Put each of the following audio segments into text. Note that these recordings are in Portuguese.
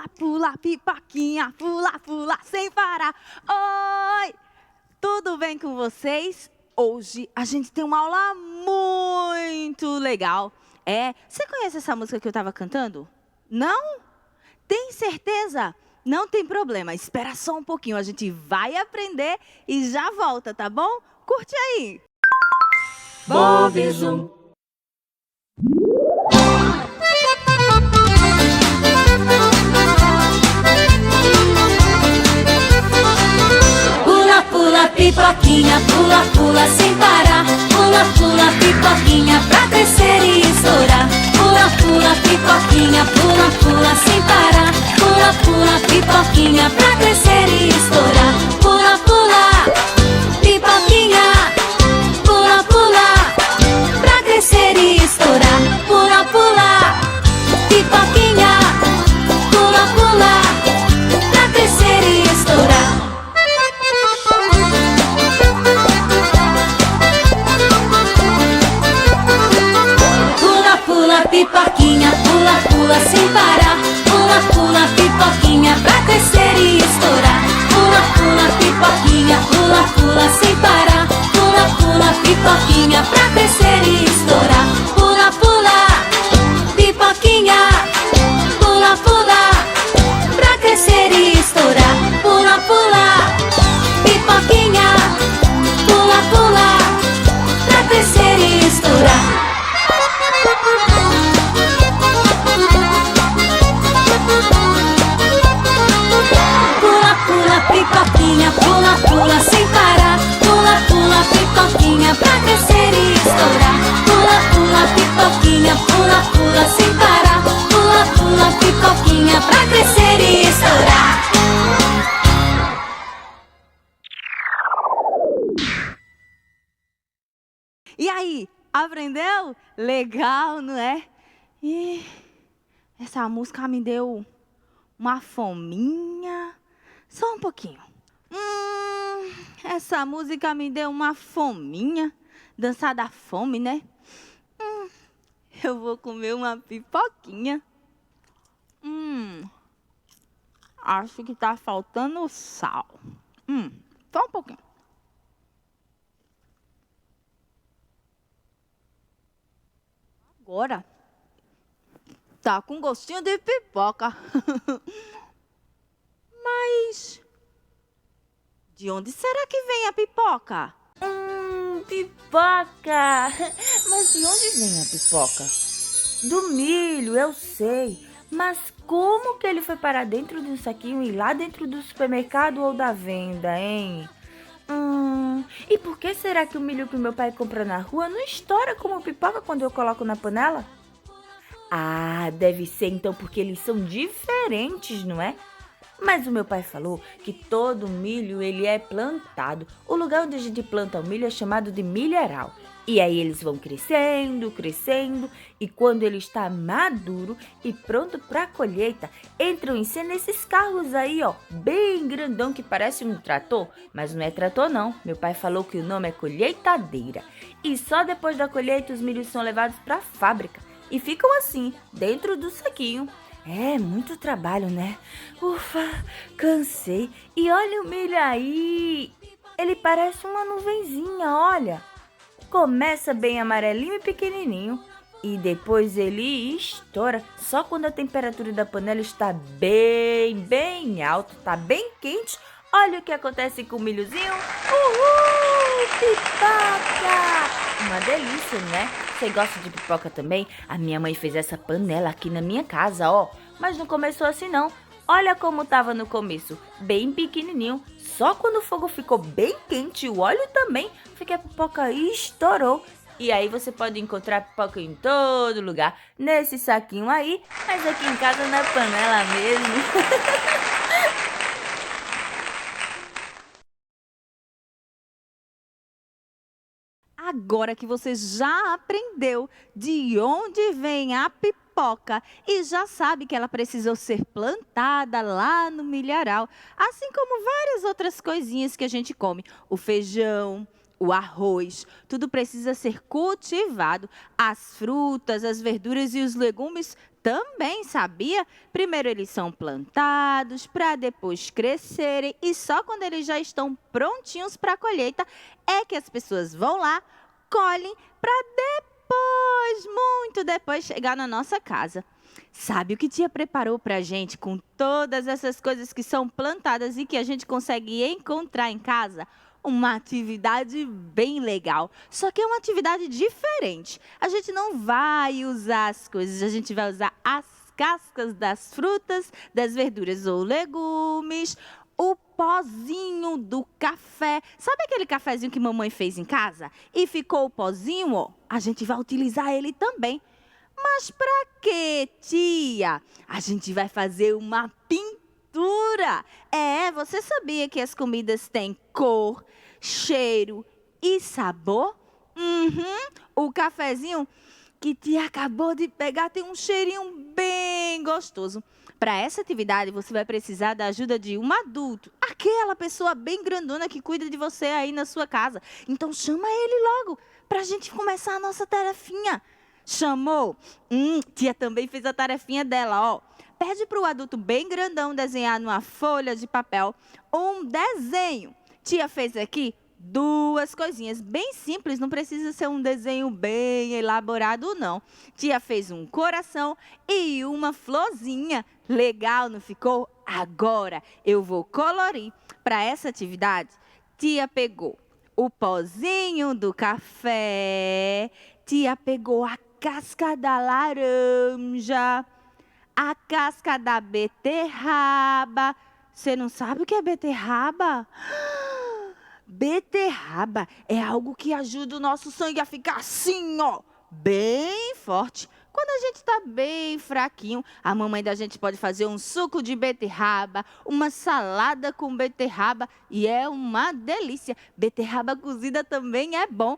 pula, pula, pipoquinha, pula, pula, sem parar. Oi, tudo bem com vocês? Hoje a gente tem uma aula muito legal. Você conhece essa música que eu estava cantando? Não? Tem certeza? Não tem problema, espera só um pouquinho, a gente vai aprender e já volta, tá bom? Curte aí! Bob Zoom. Pula, pula, pipoquinha, pula, pula sem parar. Pula, pula, pipoquinha pra crescer e estourar. Pula, pula, pipoquinha, pula, pula sem parar. Pula, pula, pipoquinha pra crescer e estourar. Pula, pula, pipoquinha, pula, pula pra crescer e estourar. Pula, pula, pipoquinha, pula, pula pra crescer e estourar. Pula, pula, pipoquinha, pula, pula sem parar. Pula, pula, pipoquinha pra crescer e estourar. Pula, pula, pipoquinha, pula, pula sem parar. Pula, pula, pipoquinha pra crescer e estourar. Pula, pula, pipoquinha, pula, pula pra crescer e estourar. Pula, pula, pipoquinha, pula, pula pra crescer e estourar. Pula, pula, pipoquinha, pula, pula sem parar. Pula, pula, pipoquinha pra crescer e estourar. Pula, pula, pipoquinha, pula, pula sem parar. Pula, pula, pipoquinha pra crescer e estourar. E aí, aprendeu? Legal, não é? E essa música me deu uma fominha. Só um pouquinho. Essa música me deu uma fominha. Dançar da fome, né? Eu vou comer uma pipoquinha. Acho que tá faltando sal. Só um pouquinho. Agora tá com gostinho de pipoca. Mas de onde será que vem a pipoca? Pipoca! Mas de onde vem a pipoca? Do milho, eu sei. Mas como que ele foi parar dentro de um saquinho e lá dentro do supermercado ou da venda, hein? E por que será que o milho que o meu pai compra na rua não estoura como pipoca quando eu coloco na panela? Ah, deve ser então porque eles são diferentes, não é? Mas o meu pai falou que todo milho ele é plantado. O lugar onde a gente planta o milho é chamado de milharal. E aí eles vão crescendo, crescendo, e quando ele está maduro e pronto para a colheita, entram em cena esses carros aí, ó, bem grandão que parece um trator, mas não é trator não. Meu pai falou que o nome é colheitadeira. E só depois da colheita os milhos são levados para a fábrica e ficam assim, dentro do saquinho. É muito trabalho, né? Ufa, cansei. E olha o milho aí. Ele parece uma nuvenzinha, olha. Começa bem amarelinho e pequenininho. E depois ele estoura só quando a temperatura da panela está bem alta, tá bem quente. Olha o que acontece com o milhozinho. Uhul! Pipoca! Uma delícia, né? Você gosta de pipoca também? A minha mãe fez essa panela aqui na minha casa, ó. Mas não começou assim não. Olha como tava no começo, bem pequenininho. Só quando o fogo ficou bem quente e o óleo também, foi que a pipoca estourou. E aí você pode encontrar pipoca em todo lugar, nesse saquinho aí, mas aqui em casa na panela mesmo. Agora que você já aprendeu de onde vem a pipoca e já sabe que ela precisou ser plantada lá no milharal, assim como várias outras coisinhas que a gente come, o feijão, o arroz, tudo precisa ser cultivado. As frutas, as verduras e os legumes Também sabia? Primeiro eles são plantados para depois crescerem e só quando eles já estão prontinhos para a colheita é que as pessoas vão lá, colhem para depois, muito depois, chegar na nossa casa. Sabe o que tia preparou para a gente com todas essas coisas que são plantadas e que a gente consegue encontrar em casa? Uma atividade bem legal, só que é uma atividade diferente. A gente não vai usar as coisas, a gente vai usar as cascas das frutas, das verduras ou legumes, o pozinho do café. Sabe aquele cafezinho que mamãe fez em casa? E ficou o pozinho, ó, a gente vai utilizar ele também. Mas para quê, tia? A gente vai fazer uma pintura. Você sabia que as comidas têm cor, cheiro e sabor? O cafezinho que tia acabou de pegar tem um cheirinho bem gostoso. Para essa atividade, você vai precisar da ajuda de um adulto, aquela pessoa bem grandona que cuida de você aí na sua casa. Então chama ele logo para a gente começar a nossa tarefinha. Chamou? Tia também fez a tarefinha dela, ó. Pede para o adulto bem grandão desenhar numa folha de papel um desenho. Tia fez aqui 2 coisinhas bem simples, não precisa ser um desenho bem elaborado, não. Tia fez um coração e uma florzinha. Legal, não ficou? Agora eu vou colorir. Para essa atividade, tia pegou o pozinho do café, tia pegou a casca da laranja, a casca da beterraba. Você não sabe o que é beterraba? Beterraba é algo que ajuda o nosso sangue a ficar assim, ó, bem forte. Quando a gente está bem fraquinho, a mamãe da gente pode fazer um suco de beterraba, uma salada com beterraba e é uma delícia. Beterraba cozida também é bom.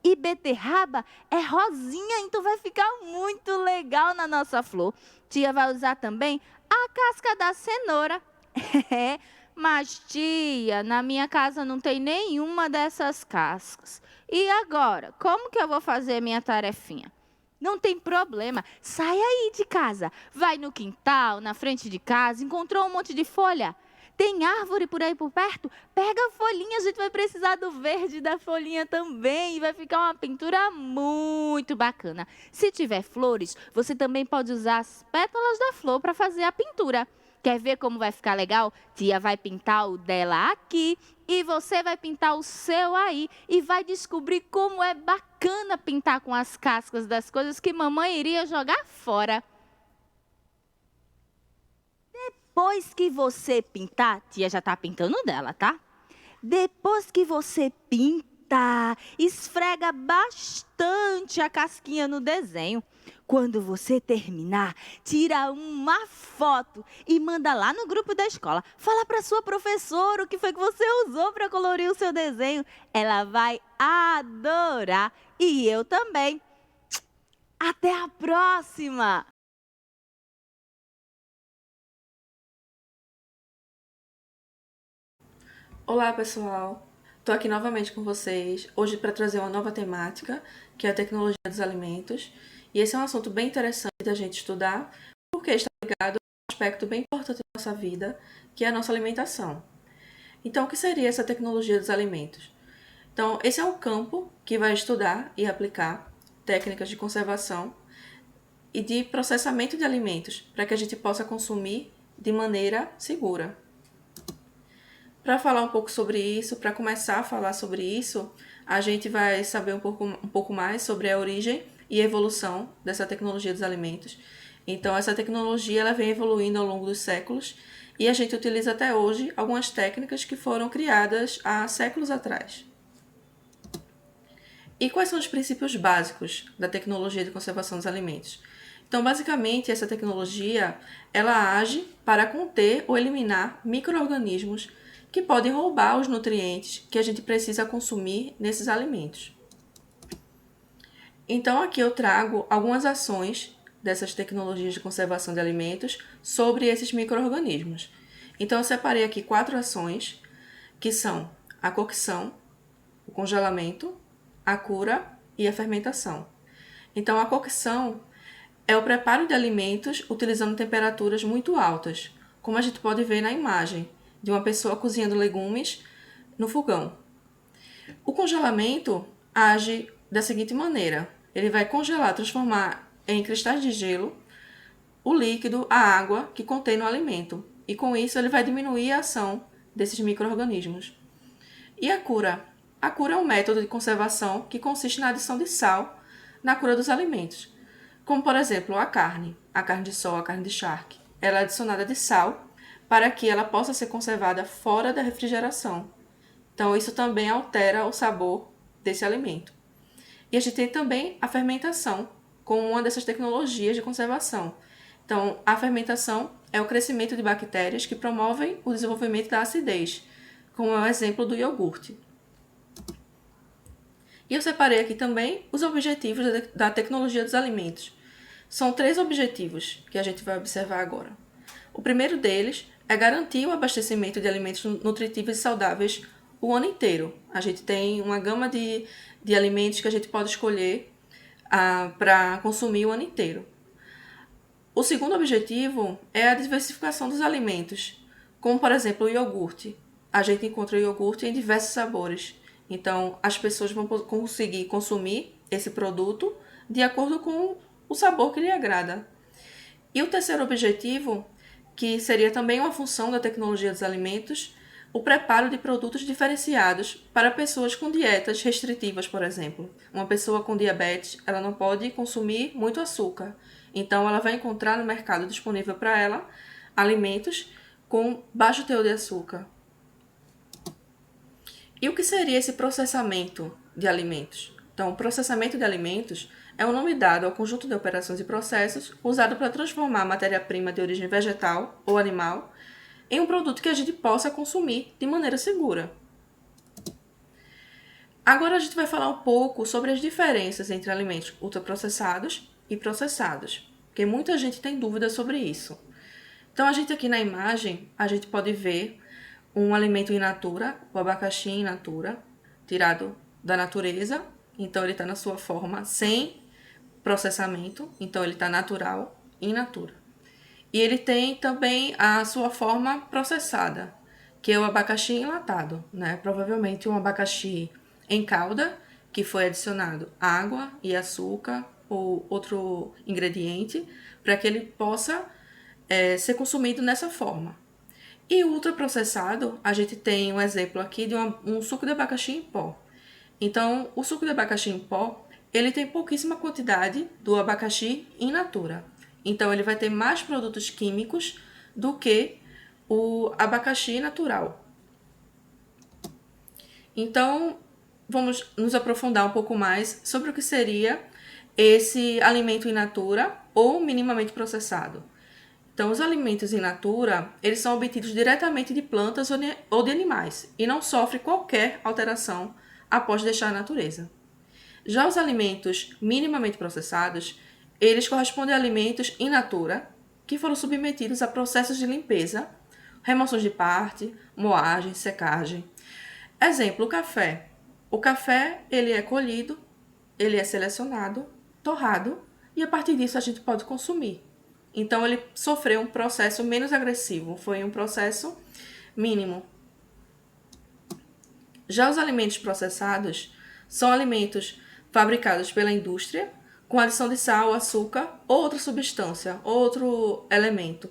E beterraba é rosinha, então vai ficar muito legal na nossa flor. Tia vai usar também a casca da cenoura. Mas tia, na minha casa não tem nenhuma dessas cascas. E agora, como que eu vou fazer minha tarefinha? Não tem problema, sai aí de casa. Vai no quintal, na frente de casa, encontrou um monte de folha. Tem árvore por aí por perto? Pega a folhinha, a gente vai precisar do verde da folhinha também. E vai ficar uma pintura muito bacana. Se tiver flores, você também pode usar as pétalas da flor para fazer a pintura. Quer ver como vai ficar legal? Tia vai pintar o dela aqui e você vai pintar o seu aí. E vai descobrir como é bacana pintar com as cascas das coisas que mamãe iria jogar fora. Depois que você pintar, tia já está pintando dela, tá? Depois que você pintar, esfrega bastante a casquinha no desenho. Quando você terminar, tira uma foto e manda lá no grupo da escola. Fala para sua professora o que foi que você usou para colorir o seu desenho. Ela vai adorar. E eu também. Até a próxima! Olá, pessoal! Estou aqui novamente com vocês, hoje para trazer uma nova temática, que é a tecnologia dos alimentos. E esse é um assunto bem interessante da gente estudar, porque está ligado a um aspecto bem importante da nossa vida, que é a nossa alimentação. Então, o que seria essa tecnologia dos alimentos? Então, esse é um campo que vai estudar e aplicar técnicas de conservação e de processamento de alimentos, para que a gente possa consumir de maneira segura. Para falar um pouco sobre isso, para começar a falar sobre isso, a gente vai saber um pouco mais sobre a origem e evolução dessa tecnologia dos alimentos. Então, essa tecnologia ela vem evoluindo ao longo dos séculos e a gente utiliza até hoje algumas técnicas que foram criadas há séculos atrás. E quais são os princípios básicos da tecnologia de conservação dos alimentos? Então, basicamente, essa tecnologia ela age para conter ou eliminar micro-organismos que podem roubar os nutrientes que a gente precisa consumir nesses alimentos. Então, aqui eu trago algumas ações dessas tecnologias de conservação de alimentos sobre esses micro-organismos. Então, eu separei aqui 4 ações, que são a cocção, o congelamento, a cura e a fermentação. Então, a cocção é o preparo de alimentos utilizando temperaturas muito altas, como a gente pode ver na imagem de uma pessoa cozinhando legumes no fogão. O congelamento age da seguinte maneira: ele vai congelar, transformar em cristais de gelo o líquido, a água que contém no alimento, e com isso ele vai diminuir a ação desses micro-organismos. E a cura? A cura é um método de conservação que consiste na adição de sal na cura dos alimentos, como por exemplo a carne de sol, a carne de charque. Ela é adicionada de sal para que ela possa ser conservada fora da refrigeração. Então isso também altera o sabor desse alimento. E a gente tem também a fermentação como uma dessas tecnologias de conservação. Então a fermentação é o crescimento de bactérias que promovem o desenvolvimento da acidez, como é o exemplo do iogurte. E eu separei aqui também os objetivos da tecnologia dos alimentos. São 3 objetivos que a gente vai observar agora. O primeiro deles é garantir o abastecimento de alimentos nutritivos e saudáveis o ano inteiro. A gente tem uma gama de alimentos que a gente pode escolher para consumir o ano inteiro. O segundo objetivo é a diversificação dos alimentos, como por exemplo o iogurte. A gente encontra o iogurte em diversos sabores. Então, as pessoas vão conseguir consumir esse produto de acordo com o sabor que lhe agrada. E o terceiro objetivo, que seria também uma função da tecnologia dos alimentos, o preparo de produtos diferenciados para pessoas com dietas restritivas, por exemplo. Uma pessoa com diabetes, ela não pode consumir muito açúcar. Então, ela vai encontrar no mercado disponível para ela alimentos com baixo teor de açúcar. E o que seria esse processamento de alimentos? Então, o processamento de alimentos é o nome dado ao conjunto de operações e processos usado para transformar a matéria-prima de origem vegetal ou animal em um produto que a gente possa consumir de maneira segura. Agora a gente vai falar um pouco sobre as diferenças entre alimentos ultraprocessados e processados, porque muita gente tem dúvidas sobre isso. Então, a gente aqui na imagem, a gente pode ver um alimento in natura, o abacaxi in natura, tirado da natureza. Então, ele está na sua forma sem processamento. Então, ele está natural, in natura. E ele tem também a sua forma processada, que é o abacaxi enlatado, né? Provavelmente um abacaxi em calda, que foi adicionado água e açúcar ou outro ingrediente, para que ele possa ser consumido nessa forma. E o ultraprocessado, a gente tem um exemplo aqui de um suco de abacaxi em pó. Então, o suco de abacaxi em pó, ele tem pouquíssima quantidade do abacaxi in natura. Então, ele vai ter mais produtos químicos do que o abacaxi natural. Então, vamos nos aprofundar um pouco mais sobre o que seria esse alimento in natura ou minimamente processado. Então, os alimentos in natura, eles são obtidos diretamente de plantas ou de animais e não sofrem qualquer alteração após deixar a natureza. Já os alimentos minimamente processados, eles correspondem a alimentos in natura que foram submetidos a processos de limpeza, remoções de parte, moagem, secagem. Exemplo, o café. O café, ele é colhido, ele é selecionado, torrado e a partir disso a gente pode consumir. Então, ele sofreu um processo menos agressivo, foi um processo mínimo. Já os alimentos processados são alimentos fabricados pela indústria com adição de sal, açúcar ou outra substância, outro elemento,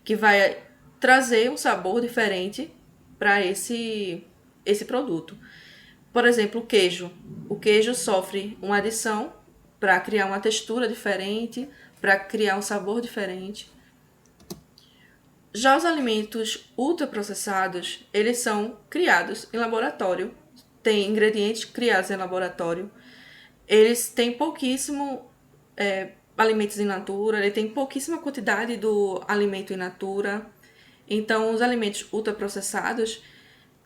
que vai trazer um sabor diferente para esse produto. Por exemplo, o queijo. O queijo sofre uma adição para criar uma textura diferente, para criar um sabor diferente. Já os alimentos ultraprocessados, eles são criados em laboratório, têm ingredientes criados em laboratório, eles têm pouquíssimo alimentos in natura, ele tem pouquíssima quantidade do alimento in natura. Então, os alimentos ultraprocessados,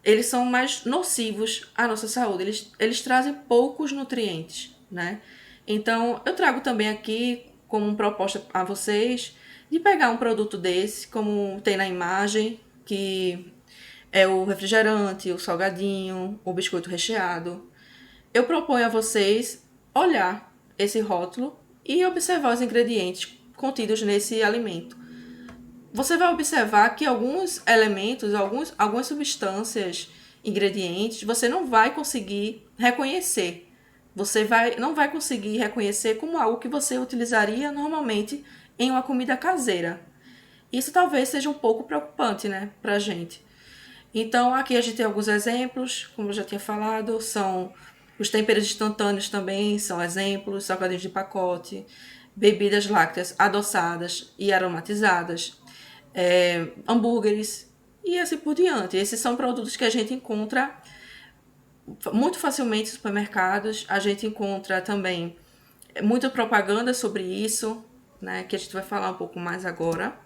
eles são mais nocivos à nossa saúde, eles trazem poucos nutrientes, né? Então, eu trago também aqui como uma proposta a vocês de pegar um produto desse, como tem na imagem, que é o refrigerante, o salgadinho, o biscoito recheado. Eu proponho a vocês olhar esse rótulo e observar os ingredientes contidos nesse alimento. Você vai observar que alguns elementos, algumas substâncias, ingredientes, você não vai conseguir reconhecer. Não vai conseguir reconhecer como algo que você utilizaria normalmente em uma comida caseira. Isso talvez seja um pouco preocupante, né, pra gente. Então, aqui a gente tem alguns exemplos, como eu já tinha falado, são os temperos instantâneos também, são exemplos, salgadinhos de pacote, bebidas lácteas adoçadas e aromatizadas, hambúrgueres e assim por diante. Esses são produtos que a gente encontra muito facilmente nos supermercados. A gente encontra também muita propaganda sobre isso, né, que a gente vai falar um pouco mais agora.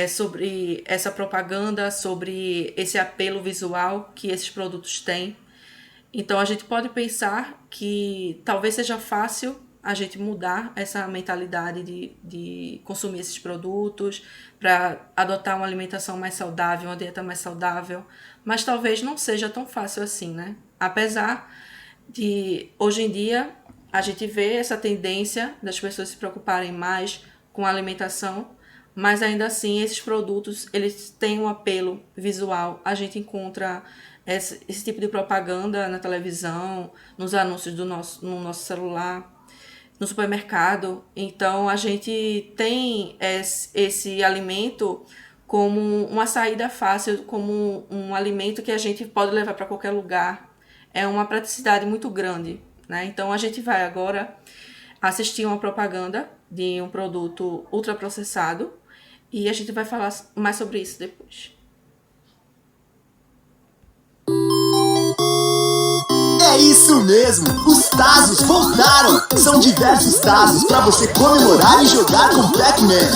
Sobre essa propaganda, sobre esse apelo visual que esses produtos têm. Então, a gente pode pensar que talvez seja fácil a gente mudar essa mentalidade de consumir esses produtos para adotar uma alimentação mais saudável, uma dieta mais saudável, mas talvez não seja tão fácil assim, né? Apesar de, hoje em dia, a gente vê essa tendência das pessoas se preocuparem mais com a alimentação, mas ainda assim esses produtos eles têm um apelo visual. A gente encontra esse tipo de propaganda na televisão, nos anúncios no nosso celular, no supermercado. Então a gente tem esse alimento como uma saída fácil, como um alimento que a gente pode levar para qualquer lugar. É uma praticidade muito grande, né? Então a gente vai agora assistir uma propaganda de um produto ultraprocessado e a gente vai falar mais sobre isso depois. É isso mesmo! Os Tazos voltaram! São diversos Tazos para você comemorar e jogar com Pac-Man.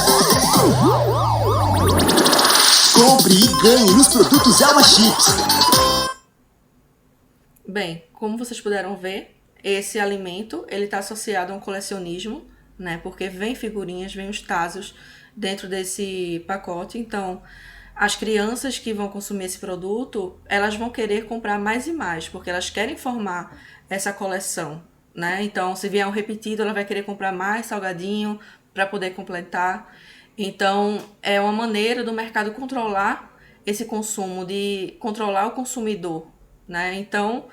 Compre e ganhe nos produtos Elma Chips. Bem, como vocês puderam ver, esse alimento ele está associado a um colecionismo, né? Porque vem figurinhas, vem os Tazos dentro desse pacote. Então, as crianças que vão consumir esse produto, elas vão querer comprar mais e mais, porque elas querem formar essa coleção, né? Então, se vier um repetido, ela vai querer comprar mais salgadinho para poder completar. Então, é uma maneira do mercado controlar esse consumo, de controlar o consumidor, né? Então,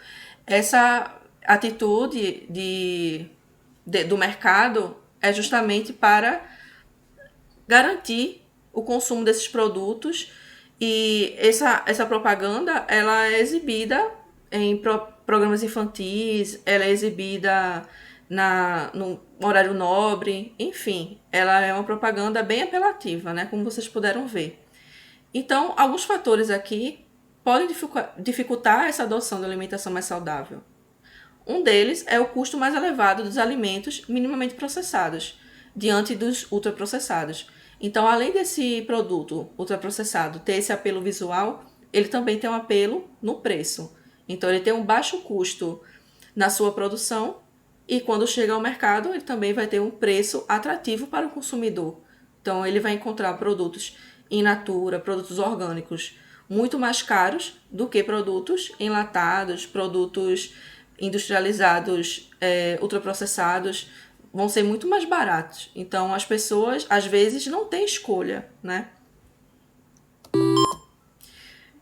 essa atitude do mercado é justamente para garantir o consumo desses produtos, e essa propaganda ela é exibida em programas infantis, ela é exibida no horário nobre, enfim, ela é uma propaganda bem apelativa, né, como vocês puderam ver. Então, alguns fatores aqui podem dificultar essa adoção da alimentação mais saudável. Um deles é o custo mais elevado dos alimentos minimamente processados, diante dos ultraprocessados. Então, além desse produto ultraprocessado ter esse apelo visual, ele também tem um apelo no preço. Então, ele tem um baixo custo na sua produção e quando chega ao mercado, ele também vai ter um preço atrativo para o consumidor. Então, ele vai encontrar produtos in natura, produtos orgânicos, muito mais caros do que produtos enlatados, produtos industrializados, ultraprocessados, vão ser muito mais baratos. Então, as pessoas, às vezes, não têm escolha, né?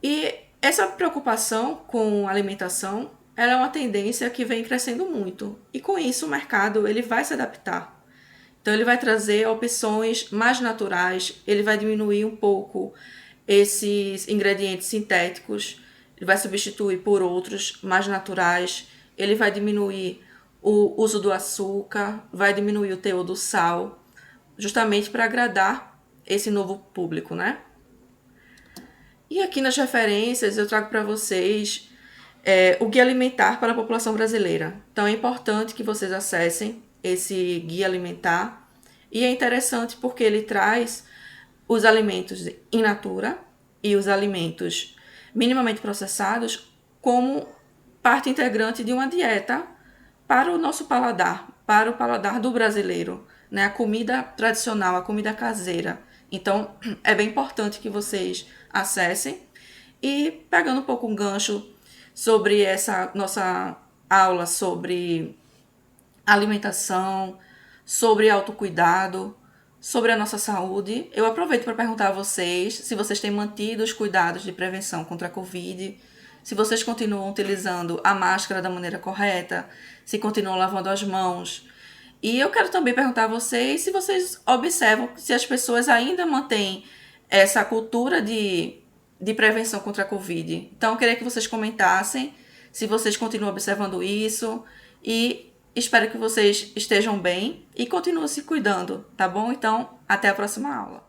E essa preocupação com alimentação, ela é uma tendência que vem crescendo muito. E com isso, o mercado ele vai se adaptar. Então, ele vai trazer opções mais naturais, ele vai diminuir um pouco esses ingredientes sintéticos, ele vai substituir por outros mais naturais, ele vai diminuir o uso do açúcar, vai diminuir o teor do sal, justamente para agradar esse novo público, né? E aqui nas referências eu trago para vocês o Guia Alimentar para a População Brasileira. Então é importante que vocês acessem esse Guia Alimentar, e é interessante porque ele traz os alimentos in natura e os alimentos minimamente processados como parte integrante de uma dieta para o nosso paladar, para o paladar do brasileiro, né? A comida tradicional, a comida caseira. Então, é bem importante que vocês acessem. E pegando um pouco um gancho sobre essa nossa aula sobre alimentação, sobre autocuidado, sobre a nossa saúde. Eu aproveito para perguntar a vocês se vocês têm mantido os cuidados de prevenção contra a Covid, se vocês continuam utilizando a máscara da maneira correta, se continuam lavando as mãos. E eu quero também perguntar a vocês se vocês observam se as pessoas ainda mantêm essa cultura de prevenção contra a Covid. Então, eu queria que vocês comentassem se vocês continuam observando isso e espero que vocês estejam bem e continuem se cuidando, tá bom? Então, até a próxima aula.